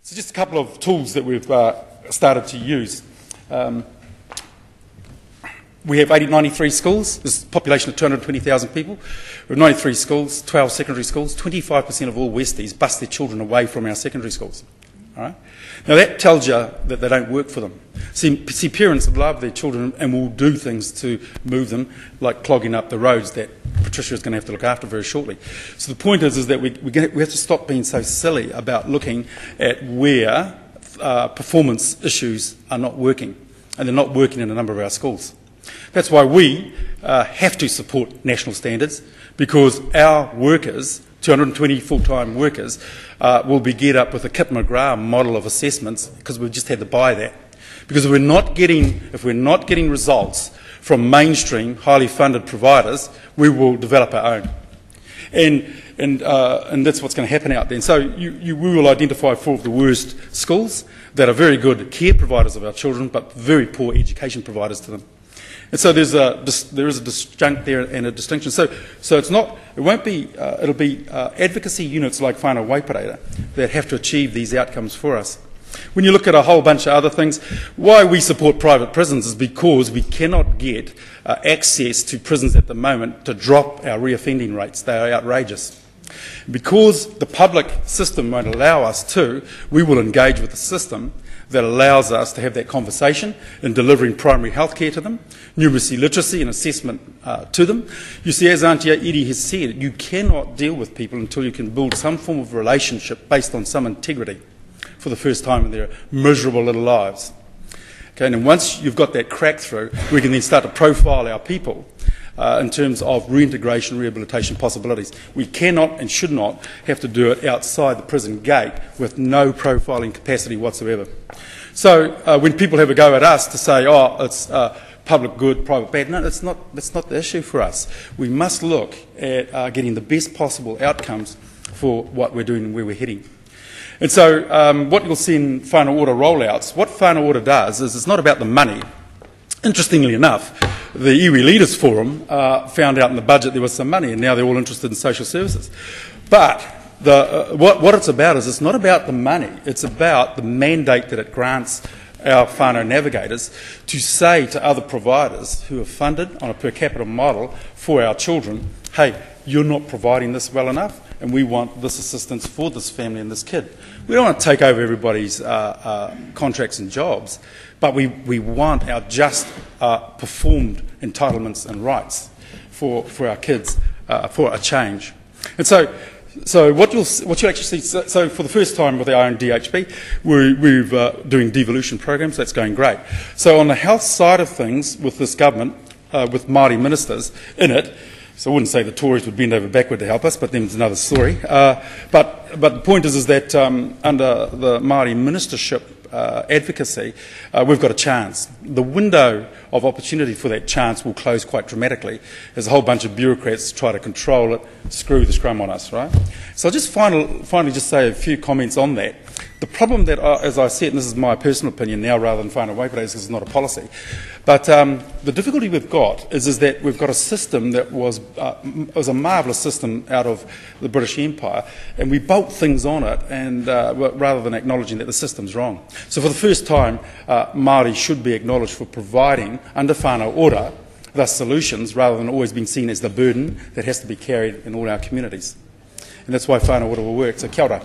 So just a couple of tools that we've started to use. We have 93 schools. There's a population of 220,000 people. We have 93 schools, 12 secondary schools. 25% of all Westies bus their children away from our secondary schools. All right? Now that tells you that they don't work for them. See, parents love their children and will do things to move them, like clogging up the roads that Patricia is going to have to look after very shortly. So the point is that we have to stop being so silly about looking at where performance issues are not working, and they're not working in a number of our schools. That's why we have to support national standards, because our workers, 220 full-time workers, will be geared up with a Kip McGrath model of assessments, because we've just had to buy that. Because if we're not getting results from mainstream, highly funded providers, we will develop our own. And that's what's going to happen out there. And so we will identify 4 of the worst schools that are very good care providers of our children, but very poor education providers to them. And so there is a disjunct there and a distinction. So it's not, it won't be, it'll be advocacy units like Whanau O Waipareira that have to achieve these outcomes for us. When you look at a whole bunch of other things, why we support private prisons is because we cannot get access to prisons at the moment to drop our reoffending rates. They are outrageous. Because the public system won't allow us to, we will engage with the system that allows us to have that conversation in delivering primary health care to them, numeracy, literacy and assessment to them. You see, as Auntie Edie has said, you cannot deal with people until you can build some form of relationship based on some integrity for the first time in their miserable little lives. Okay, and then once you've got that crack through, we can then start to profile our people in terms of reintegration, rehabilitation possibilities. We cannot and should not have to do it outside the prison gate with no profiling capacity whatsoever. So when people have a go at us to say, oh, it's public good, private bad, no, that's not the issue for us. We must look at getting the best possible outcomes for what we're doing and where we're heading. And so what you'll see in Whanau Order rollouts, what Whanau Order does is it's not about the money. Interestingly enough, the Iwi Leaders Forum found out in the budget there was some money, and now they're all interested in social services. But what it's about is it's not about the money, it's about the mandate that it grants our whānau navigators to say to other providers who are funded on a per capita model for our children, hey, you're not providing this well enough, and we want this assistance for this family and this kid. We don't want to take over everybody's contracts and jobs, but we want our just performed entitlements and rights for our kids for a change. And so what you'll actually see, so for the first time with our own DHB, we're doing devolution programs. That's going great. So on the health side of things with this government, with Māori ministers in it, so I wouldn't say the Tories would bend over backward to help us, but then it's another story. But the point is that under the Māori ministership advocacy, we've got a chance. The window of opportunity for that chance will close quite dramatically as a whole bunch of bureaucrats try to control it, screw the scrum on us, right? So I'll just finally just say a few comments on that. The problem that, as I said, and this is my personal opinion now rather than Whanau O Waipareira because it's not a policy, but the difficulty we've got is that we've got a system that was a marvellous system out of the British Empire, and we bolt things on it and rather than acknowledging that the system's wrong. So for the first time, Māori should be acknowledged for providing, under Whanau Order, the solutions rather than always being seen as the burden that has to be carried in all our communities. And that's why Whanau Order will work. So kia ora.